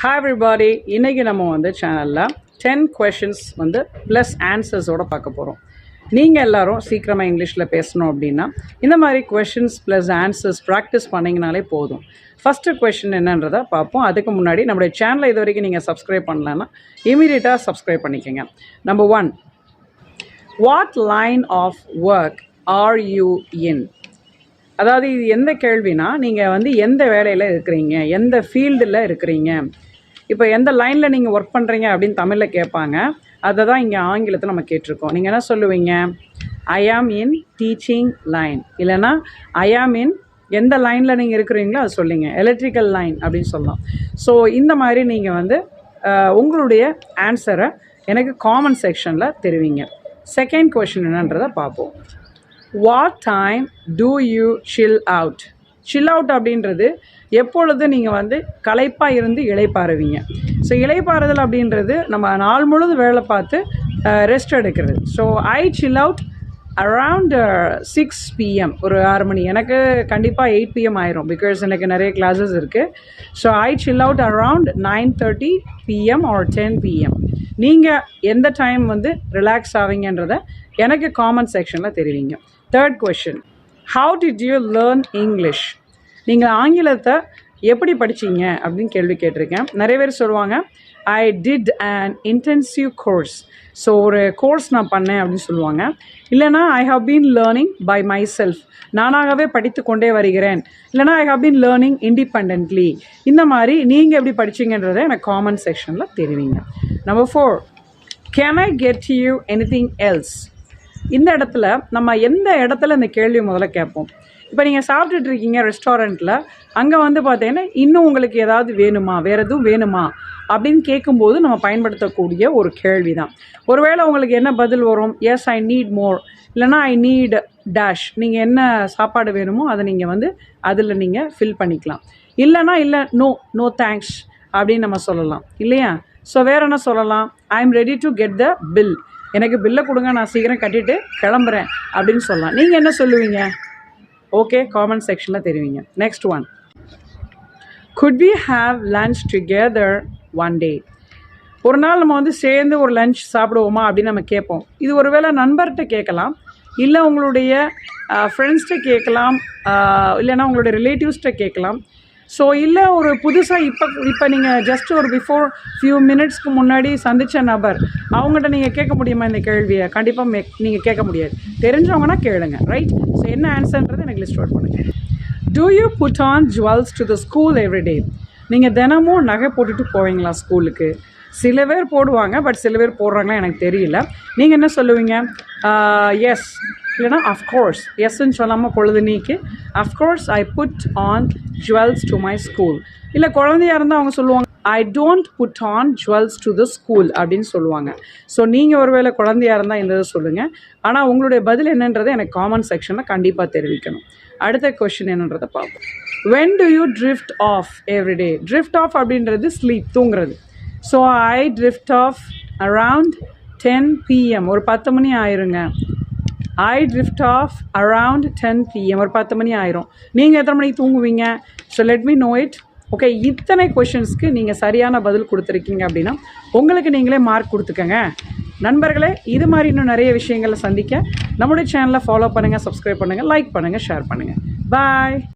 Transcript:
Hi everybody, இன்னைக்கு நம்ம வந்து சேனல்ல 10 questions வந்து plus answers ஓட பார்க்க போறோம். நீங்க எல்லாரும் சீக்கிரமா இங்கிலீஷ்ல பேசணும் அப்படினா இந்த மாதிரி questions plus answers practice பண்ணீங்கனாலே போதும். First question என்னன்றதை பார்ப்போம். அதுக்கு முன்னாடி நம்மளுடைய சேனலை இதுவரைக்கும் நீங்க subscribe பண்ணலனா immediately subscribe பண்ணிக்கங்க. Number 1. What line of work are you in? அதாவது இது எந்த கேள்வினா நீங்கள் வந்து எந்த வேலையில் இருக்கிறீங்க, எந்த ஃபீல்டில் இருக்கிறீங்க, இப்போ எந்த லைனில் நீங்கள் ஒர்க் பண்ணுறீங்க அப்படின்னு தமிழில் கேட்பாங்க. அதை தான் இங்கே ஆங்கிலத்தில் நம்ம கேட்டிருக்கோம். நீங்கள் என்ன சொல்லுவீங்க? ஐ ஆம் இன் டீச்சிங் லைன், இல்லைனா ஐ ஆம் இன் எந்த லைனில் நீங்கள் இருக்கிறீங்களோ அது சொல்லுங்க. எலக்ட்ரிக்கல் லைன் அப்படின்னு சொல்லலாம். ஸோ இந்த மாதிரி நீங்கள் வந்து உங்களுடைய ஆன்சரை எனக்கு காமெண்ட் செக்ஷனில் தெரிவிங்க. செகண்ட் கொஷின் என்னன்றதை பார்ப்போம். What time do you chill out? Chill out அப்படின்றது எப்பொழுது நீங்கள் வந்து களைப்பாக இருந்து இளைப்பாறுவீங்க. ஸோ இளைப்பாறுதல் அப்படின்றது நம்ம நாள் முழுதும் வேலை பார்த்து ரெஸ்ட் எடுக்கிறது. So I chill out around 6 PM, ஒரு 6 மணி. எனக்கு கண்டிப்பாக 8 PM ஆயிரும், பிகாஸ் எனக்கு நிறைய கிளாஸஸ் இருக்குது. So I chill out around 9:30 PM or 10 PM. நீங்கள் எந்த டைம் வந்து ரிலாக்ஸ் ஆவீங்கன்றதை எனக்கு காமெண்ட் செக்ஷனில் தெரிவிங்க. Third question, how did you learn English? நீங்கள் ஆங்கிலத்தை எப்படி படித்தீங்க அப்படின்னு கேள்வி கேட்டிருக்கேன். நிறைய பேர் சொல்லுவாங்க I did and intensive course. So ஒரு கோர்ஸ் நான் பண்ணேன் அப்படின்னு சொல்லுவாங்க. இல்லைனா I have been learning by myself, நானாகவே படித்து கொண்டே வருகிறேன். இல்லைனா I have been learning independently. இந்த மாதிரி நீங்கள் எப்படி படித்தீங்கன்றதை எனக்கு காமெண்ட் செக்ஷனில் தெரிவிங்க. Number 4, can I get you anything else? இந்த இடத்துல நம்ம எந்த இடத்துல இந்த கேள்வி முதல்ல கேட்போம். இப்போ நீங்கள் சாப்பிட்டுட்டு இருக்கீங்க ரெஸ்டாரண்ட்டில், அங்கே வந்து பார்த்தீங்கன்னா இன்னும் உங்களுக்கு ஏதாவது வேணுமா, வேறு எதுவும் வேணுமா அப்படின்னு கேட்கும்போது நம்ம பயன்படுத்தக்கூடிய ஒரு கேள்வி தான். ஒருவேளை உங்களுக்கு என்ன பதில் வரும்? எஸ் ஐ நீட் மோர், இல்லைனா ஐ நீட் டேஷ். நீங்கள் என்ன சாப்பாடு வேணுமோ அதை நீங்கள் வந்து அதில் நீங்கள் ஃபில் பண்ணிக்கலாம். இல்லைனா இல்லை நோ தேங்க்ஸ் அப்படின்னு நம்ம சொல்லலாம் இல்லையா? ஸோ வேறு என்ன சொல்லலாம்? I am ready to get the bill, எனக்கு பில்லை கொடுங்க, நான் சீக்கிரம் கட்டிட்டு கிளம்புறேன் அப்படின்னு சொல்லலாம். நீங்கள் என்ன சொல்லுவீங்க? ஓகே, காமெண்ட் செக்ஷனில் தெரிவிங்க. Next one, could we have lunch together one day? ஒரு நாள் நம்ம வந்து சேர்ந்து ஒரு லன்ச் சாப்பிடுவோமா அப்படின்னு நம்ம கேட்போம். இது ஒரு வேளை நண்பர்கிட்ட கேட்கலாம், இல்லை உங்களுடைய ஃப்ரெண்ட்ஸ்கிட்ட கேட்கலாம், இல்லைனா உங்களுடைய ரிலேட்டிவ்ஸ்கிட்ட கேட்கலாம். ஸோ இல்லை ஒரு புதுசாக இப்போ நீங்கள் ஜஸ்ட் ஒரு பிஃபோர் ஃபியூ மினிட்ஸ்க்கு முன்னாடி சந்தித்த நபர், அவங்ககிட்ட நீங்கள் கேட்க முடியுமா இந்த கேள்வியை? கண்டிப்பாக நீங்கள் கேட்க முடியாது. தெரிஞ்சவங்கன்னா கேளுங்க, ரைட்? ஸோ என்ன ஆன்சர்ன்றது எனக்கு லிஸ்ட் அவுட் பண்ணுங்கள். Do you put on jewels to the school everyday? நீங்கள் தினமும் நகை போட்டுட்டு போவீங்களா ஸ்கூலுக்கு? சில பேர் போடுவாங்க, பட் சில பேர் போடுறாங்களா எனக்கு தெரியல. நீங்கள் என்ன சொல்லுவீங்க? எஸ், இல்லைனா அஃப்கோர்ஸ். எஸ்ன்னு சொல்லாமல் பொழுது நீக்கி of course I put on jewels to my school. இல்லை குழந்தையாக இருந்தால் அவங்க சொல்லுவாங்க I don't put on jewels to the school அப்படின்னு சொல்லுவாங்க. ஸோ நீங்கள் ஒருவேளை குழந்தையாக இருந்தால் இந்த இதை சொல்லுங்கள். ஆனால் உங்களுடைய பதில் என்னன்றதை எனக்கு காமெண்ட் செக்ஷனில் கண்டிப்பாக தெரிவிக்கணும். அடுத்த கொஷின் என்னன்றதை பார்ப்போம். When do you drift off everyday? Drift off அப்படின்றது ஸ்லீப், தூங்குறது. So I drift off around 10 PM, ஒரு 10 மணி ஆயிருங்க. I drift off around 10 PM, ஒரு 10 மணி ஆயிரும். நீங்கள் எத்தனை மணிக்கு தூங்குவீங்க? So let me know it. Okay, இத்தனை கொஷின்ஸ்க்கு நீங்கள் சரியான பதில் கொடுத்துருக்கீங்க அப்படின்னா உங்களுக்கு நீங்களே மார்க் கொடுத்துக்கங்க. நண்பர்களே, இது மாதிரி இன்னும் நிறைய விஷயங்களை சந்திக்க நம்முடைய சேனலை ஃபாலோ பண்ணுங்கள், சப்ஸ்கிரைப் பண்ணுங்கள், லைக் பண்ணுங்கள், ஷேர் பண்ணுங்கள். பாய்.